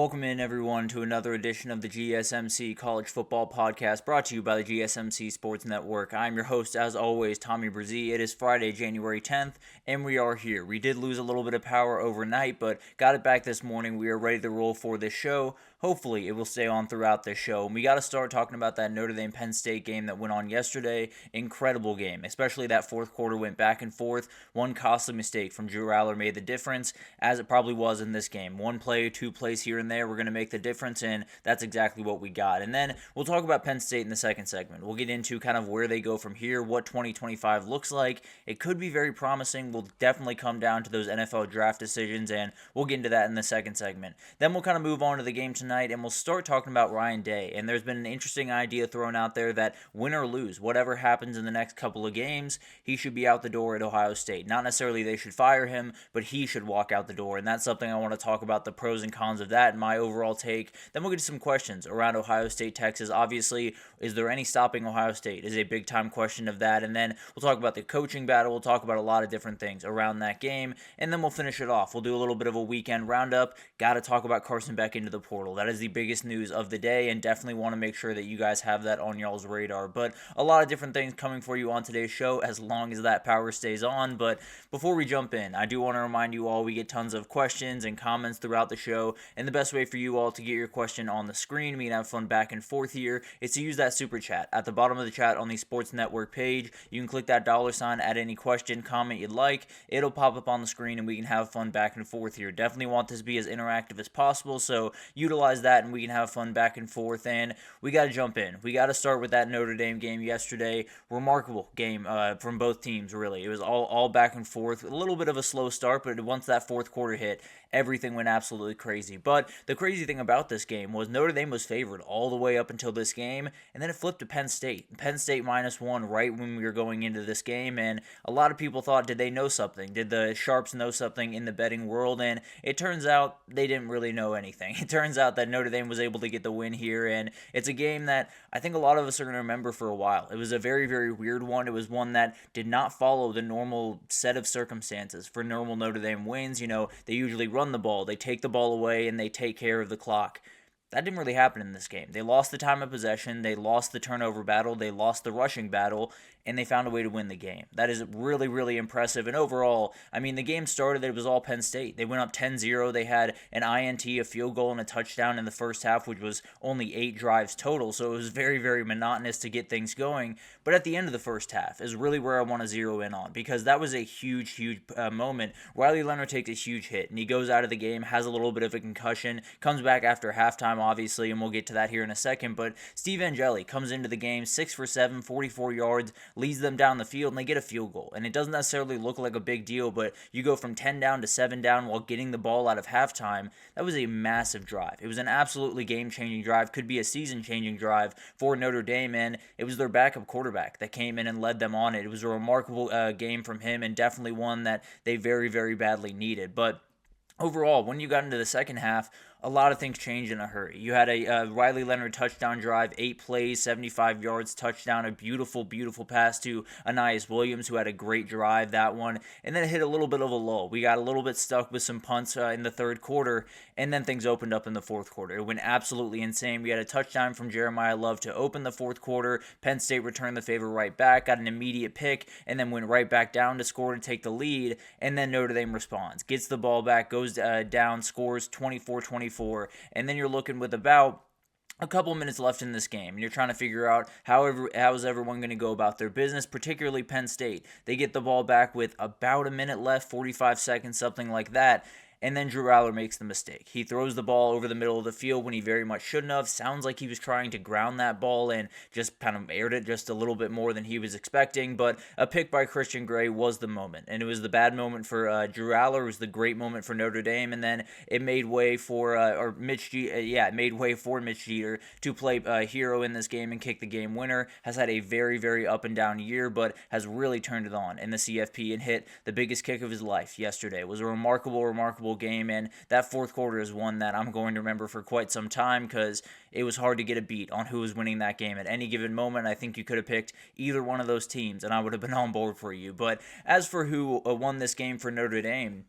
Welcome in, everyone, to another edition of the GSMC College Football Podcast, brought to you by the GSMC Sports Network. I'm your host, as always, Tommy Brzee. It is Friday, January 10th, and we are here. We did lose a little bit of power overnight, but got it back this morning. We are ready to roll for this show. Hopefully, it will stay on throughout this show. And we got to start talking about that Notre Dame Penn State game that went on yesterday. Incredible game, especially that fourth quarter went back and forth. One costly mistake from Drew Allar made the difference, as it probably was in this game. One play, two plays here and there, we're going to make the difference, and that's exactly what we got. And then we'll talk about Penn State in the second segment. We'll get into kind of where they go from here, what 2025 looks like. It could be very promising. We'll definitely come down to those NFL draft decisions, and we'll get into that in the second segment. Then we'll kind of move on to the game tonight, and we'll start talking about Ryan Day. And there's been an interesting idea thrown out there that win or lose, whatever happens in the next couple of games, he should be out the door at Ohio State. Not necessarily they should fire him, but he should walk out the door. And that's something I want to talk about, the pros and cons of that and my overall take. Then we'll get to some questions around Ohio State, Texas. Obviously, is there any stopping Ohio State is a big time question of that. And then we'll talk about the coaching battle. We'll talk about a lot of different things around that game. And then we'll finish it off. We'll do a little bit of a weekend roundup. Got to talk about Carson Beck into the portal. That is the biggest news of the day, and definitely want to make sure that you guys have that on y'all's radar. But a lot of different things coming for you on today's show, as long as that power stays on. But before we jump in, I do want to remind you all we get tons of questions and comments throughout the show, and the best way for you all to get your question on the screen, we can have fun back and forth here, is to use that super chat. At the bottom of the chat on the Sports Network page, you can click that $, add any question, comment you'd like. It'll pop up on the screen, and we can have fun back and forth here. Definitely want this to be as interactive as possible, so utilize that, and we can have fun back and forth. And we got to jump in. We got to start with that Notre Dame game yesterday. Remarkable game from both teams, really. It was all back and forth. A little bit of a slow start, but once that fourth quarter hit, everything went absolutely crazy. But the crazy thing about this game was Notre Dame was favored all the way up until this game, and then it flipped to Penn State. Penn State -1 right when we were going into this game, and a lot of people thought, did they know something? Did the Sharps know something in the betting world? And it turns out they didn't really know anything. It turns out that Notre Dame was able to get the win here, and it's a game that I think a lot of us are going to remember for a while. It was a very, very weird one. It was one that did not follow the normal set of circumstances for normal Notre Dame wins. You know, they usually run the ball, they take the ball away, and they take care of the clock. That didn't really happen in this game. They lost the time of possession, they lost the turnover battle, they lost the rushing battle, and they found a way to win the game. That is really, really impressive. And overall, I mean, the game started, it was all Penn State. They went up 10-0. They had an INT, a field goal, and a touchdown in the first half, which was only 8 drives total. So it was very, very monotonous to get things going. But at the end of the first half is really where I want to zero in on, because that was a huge, huge moment. Riley Leonard takes a huge hit, and he goes out of the game, has a little bit of a concussion, comes back after halftime, obviously, and we'll get to that here in a second. But Steve Angeli comes into the game 6 for 7, 44 yards, leads them down the field, and they get a field goal. And it doesn't necessarily look like a big deal, but you go from 10 down to 7 down while getting the ball out of halftime. That was a massive drive. It was an absolutely game-changing drive, could be a season-changing drive for Notre Dame, and it was their backup quarterback that came in and led them on it. It was a remarkable game from him, and definitely one that they very, very badly needed. But overall, when you got into the second half, a lot of things changed in a hurry. You had a Riley Leonard touchdown drive, 8 plays, 75 yards, touchdown, a beautiful, beautiful pass to Ainias Williams, who had a great drive, that one, and then it hit a little bit of a lull. We got a little bit stuck with some punts in the third quarter, and then things opened up in the fourth quarter. It went absolutely insane. We had a touchdown from Jeremiah Love to open the fourth quarter. Penn State returned the favor right back, got an immediate pick, and then went right back down to score to take the lead, and then Notre Dame responds, gets the ball back, goes down, scores 24-24, and then you're looking with about a couple minutes left in this game, and you're trying to figure out how is everyone going to go about their business, particularly Penn State. They get the ball back with about a minute left, 45 seconds, something like that. And then Drew Allar makes the mistake. He throws the ball over the middle of the field when he very much shouldn't have. Sounds like he was trying to ground that ball and just kind of aired it just a little bit more than he was expecting. But a pick by Christian Gray was the moment. And it was the bad moment for Drew Allar. It was the great moment for Notre Dame. And then it made way for Mitch Jeter to play hero in this game and kick the game winner. Has had a very, very up and down year, but has really turned it on in the CFP and hit the biggest kick of his life yesterday. It was a remarkable game, and that fourth quarter is one that I'm going to remember for quite some time, because it was hard to get a beat on who was winning that game at any given moment. I think you could have picked either one of those teams, and I would have been on board for you. But as for who won this game for Notre Dame,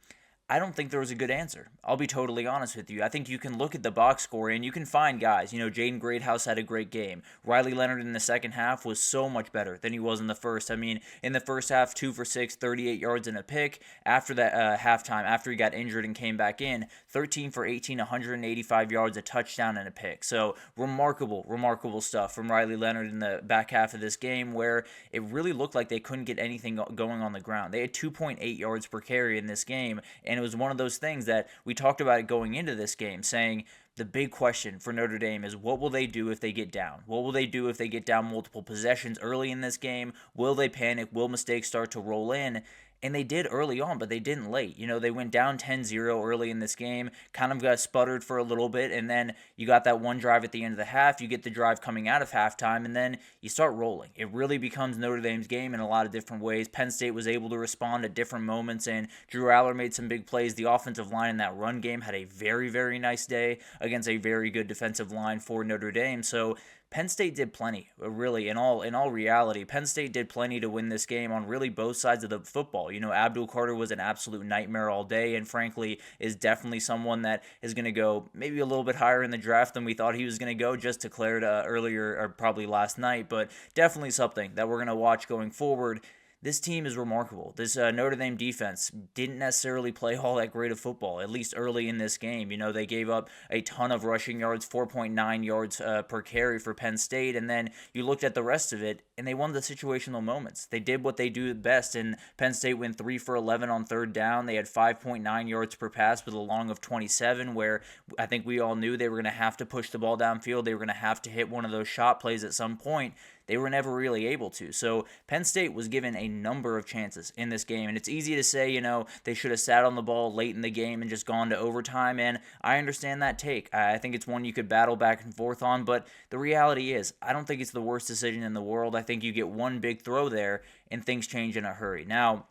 I don't think there was a good answer. I'll be totally honest with you. I think you can look at the box score and you can find guys. Jaden Greathouse had a great game. Riley Leonard in the second half was so much better than he was in the first. I mean, in the first half, 2 for 6, 38 yards and a pick. After that halftime, after he got injured and came back in, 13 for 18, 185 yards, a touchdown and a pick. So remarkable stuff from Riley Leonard in the back half of this game, where it really looked like they couldn't get anything going on the ground. They had 2.8 yards per carry in this game, and it was one of those things that we talked about it going into this game, saying the big question for Notre Dame is, what will they do if they get down? What will they do if they get down multiple possessions early in this game? Will they panic? Will mistakes start to roll in? And they did early on, but they didn't late. They went down 10-0 early in this game, kind of got sputtered for a little bit, and then you got that one drive at the end of the half. You get the drive coming out of halftime, and then you start rolling. It really becomes Notre Dame's game in a lot of different ways. Penn State was able to respond at different moments, and Drew Aller made some big plays. The offensive line in that run game had a very, very nice day against a very good defensive line for Notre Dame. So Penn State did plenty, really, in all reality. Penn State did plenty to win this game on really both sides of the football. Abdul Carter was an absolute nightmare all day, and frankly is definitely someone that is going to go maybe a little bit higher in the draft than we thought he was going to go, just declared earlier, or probably last night, but definitely something that we're going to watch going forward. This team is remarkable. This Notre Dame defense didn't necessarily play all that great of football, at least early in this game. They gave up a ton of rushing yards, 4.9 yards per carry for Penn State, and then you looked at the rest of it, and they won the situational moments. They did what they do best, and Penn State went 3 for 11 on third down. They had 5.9 yards per pass with a long of 27, where I think we all knew they were going to have to push the ball downfield. They were going to have to hit one of those shot plays at some point. They were never really able to. So Penn State was given a number of chances in this game. And it's easy to say, they should have sat on the ball late in the game and just gone to overtime. And I understand that take. I think it's one you could battle back and forth on. But the reality is, I don't think it's the worst decision in the world. I think you get one big throw there and things change in a hurry. Now,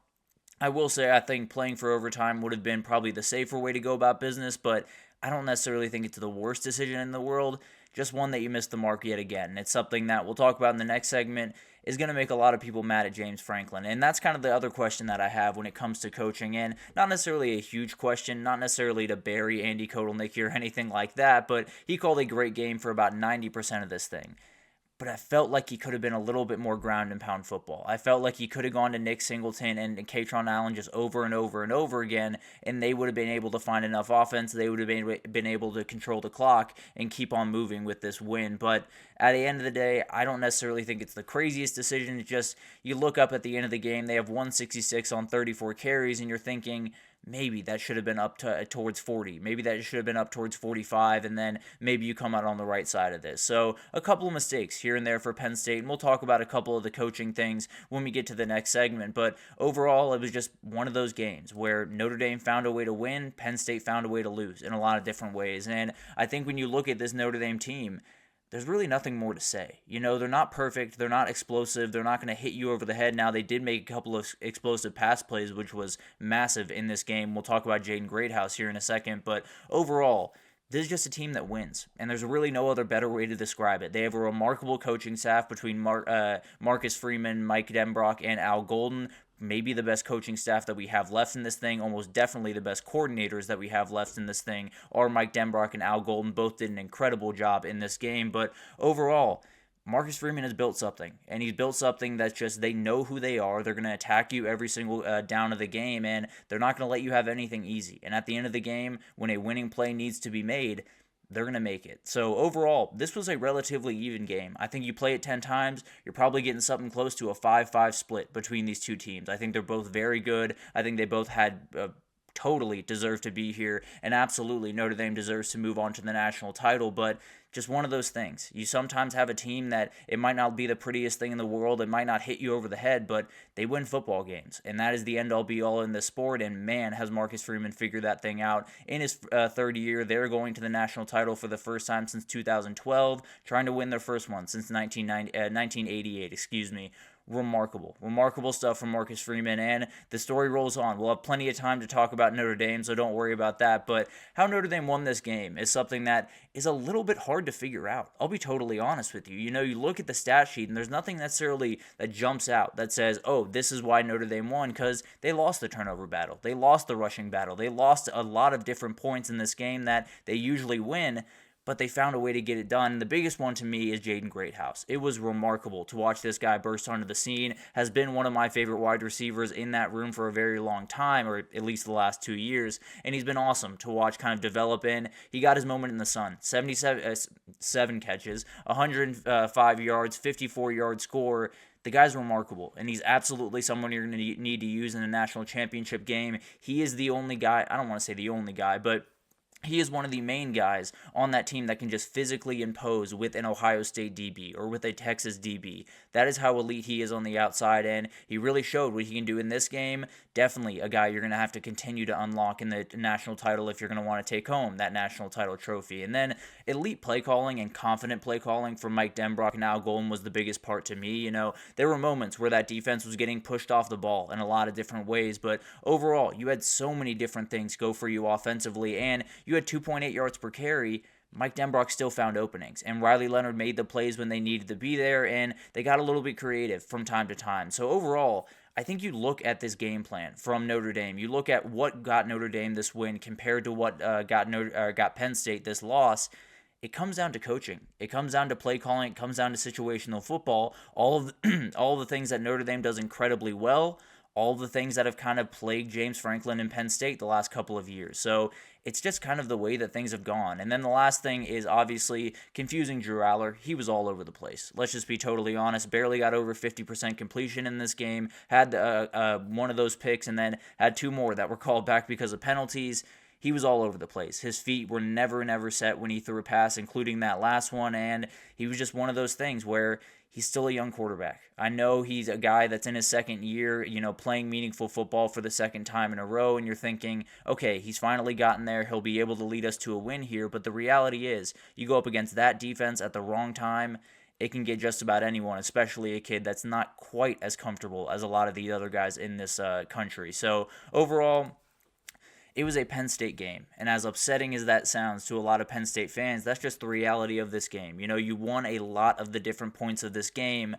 I will say I think playing for overtime would have been probably the safer way to go about business, but I don't necessarily think it's the worst decision in the world. Just one that you missed the mark yet again. And it's something that we'll talk about in the next segment is going to make a lot of people mad at James Franklin. And that's kind of the other question that I have when it comes to coaching. And not necessarily a huge question, not necessarily to bury Andy Kotelnicki or anything like that, but he called a great game for about 90% of this thing. But I felt like he could have been a little bit more ground and pound football. I felt like he could have gone to Nick Singleton and Katron Allen just over and over and over again, and they would have been able to find enough offense. They would have been able to control the clock and keep on moving with this win. But at the end of the day, I don't necessarily think it's the craziest decision. It's just, you look up at the end of the game, they have 166 on 34 carries, and you're thinking, maybe that should have been up towards 40. Maybe that should have been up towards 45, and then maybe you come out on the right side of this. So a couple of mistakes here and there for Penn State, and we'll talk about a couple of the coaching things when we get to the next segment. But overall, it was just one of those games where Notre Dame found a way to win, Penn State found a way to lose in a lot of different ways. And I think when you look at this Notre Dame team, there's really nothing more to say. They're not perfect. They're not explosive. They're not going to hit you over the head. Now, they did make a couple of explosive pass plays, which was massive in this game. We'll talk about Jaden Greathouse here in a second. But overall, this is just a team that wins, and there's really no other better way to describe it. They have a remarkable coaching staff between Marcus Freeman, Mike Denbrock, and Al Golden. Maybe the best coaching staff that we have left in this thing, almost definitely the best coordinators that we have left in this thing, are Mike Denbrock and Al Golden. Both did an incredible job in this game, but overall, Marcus Freeman has built something, and he's built something that's just, they know who they are. They're going to attack you every single down of the game, and they're not going to let you have anything easy. And at the end of the game, when a winning play needs to be made, they're going to make it. So overall, this was a relatively even game. I think you play it 10 times, you're probably getting something close to a 5-5 split between these two teams. I think they're both very good. I think they both had totally deserve to be here, and absolutely Notre Dame deserves to move on to the national title, but just one of those things. You sometimes have a team that it might not be the prettiest thing in the world, it might not hit you over the head, but they win football games, and that is the end-all be-all in this sport, and man, has Marcus Freeman figured that thing out. In his third year, they're going to the national title for the first time since 2012, trying to win their first one since 1988, Remarkable stuff from Marcus Freeman, and the story rolls on. We'll have plenty of time to talk about Notre Dame, so don't worry about that. But how Notre Dame won this game is something that is a little bit hard to figure out. I'll be totally honest with you. You look at the stat sheet, and there's nothing necessarily that jumps out that says, oh, this is why Notre Dame won, because they lost the turnover battle. They lost the rushing battle. They lost a lot of different points in this game that they usually win, but they found a way to get it done. And the biggest one to me is Jaden Greathouse. It was remarkable to watch this guy burst onto the scene. Has been one of my favorite wide receivers in that room for a very long time, or at least the last 2 years, and he's been awesome to watch kind of develop in. He got his moment in the sun. 77 catches, 105 yards, 54-yard score. The guy's remarkable, and he's absolutely someone you're going to need to use in a national championship game. He is the only guy, I don't want to say the only guy, but he is one of the main guys on that team that can just physically impose with an Ohio State DB or with a Texas DB. That is how elite he is on the outside, and he really showed what he can do in this game. Definitely a guy you're going to have to continue to unlock in the national title if you're going to want to take home that national title trophy. And then elite play calling and confident play calling from Mike Denbrock and Al Golden was the biggest part to me. There were moments where that defense was getting pushed off the ball in a lot of different ways, but overall, you had so many different things go for you offensively, and you had 2.8 yards per carry. Mike Denbrock still found openings, and Riley Leonard made the plays when they needed to be there, and they got a little bit creative from time to time. So overall, I think you look at this game plan from Notre Dame. You look at what got Notre Dame this win compared to what got Penn State this loss. It comes down to coaching. It comes down to play calling. It comes down to situational football. All of the things that Notre Dame does incredibly well. All the things that have kind of plagued James Franklin and Penn State the last couple of years. So it's just kind of the way that things have gone. And then the last thing is obviously confusing Drew Aller. He was all over the place. Let's just be totally honest. Barely got over 50% completion in this game. Had one of those picks and then had two more that were called back because of penalties. He was all over the place. His feet were never set when he threw a pass, including that last one, and he was just one of those things where he's still a young quarterback. I know he's a guy that's in his second year, playing meaningful football for the second time in a row, and you're thinking, okay, he's finally gotten there. He'll be able to lead us to a win here, but the reality is you go up against that defense at the wrong time, it can get just about anyone, especially a kid that's not quite as comfortable as a lot of the other guys in this country. So overall, it was a Penn State game, and as upsetting as that sounds to a lot of Penn State fans, that's just the reality of this game. You won a lot of the different points of this game.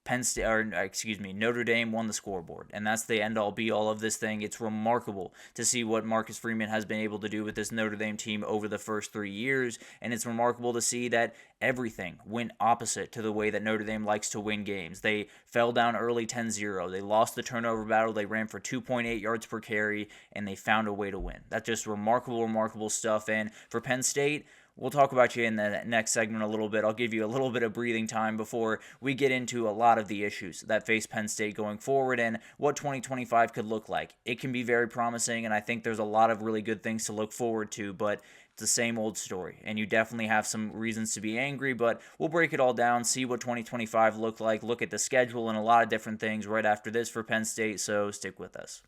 Notre Dame won the scoreboard, and that's the end-all, be-all of this thing. It's remarkable to see what Marcus Freeman has been able to do with this Notre Dame team over the first 3 years, and it's remarkable to see that everything went opposite to the way that Notre Dame likes to win games. They fell down early 10-0. They lost the turnover battle. They ran for 2.8 yards per carry, and they found a way to win. That's just remarkable stuff, and for Penn State, we'll talk about you in the next segment a little bit. I'll give you a little bit of breathing time before we get into a lot of the issues that face Penn State going forward and what 2025 could look like. It can be very promising, and I think there's a lot of really good things to look forward to, but it's the same old story, and you definitely have some reasons to be angry, but we'll break it all down, see what 2025 look like, look at the schedule and a lot of different things right after this for Penn State, so stick with us.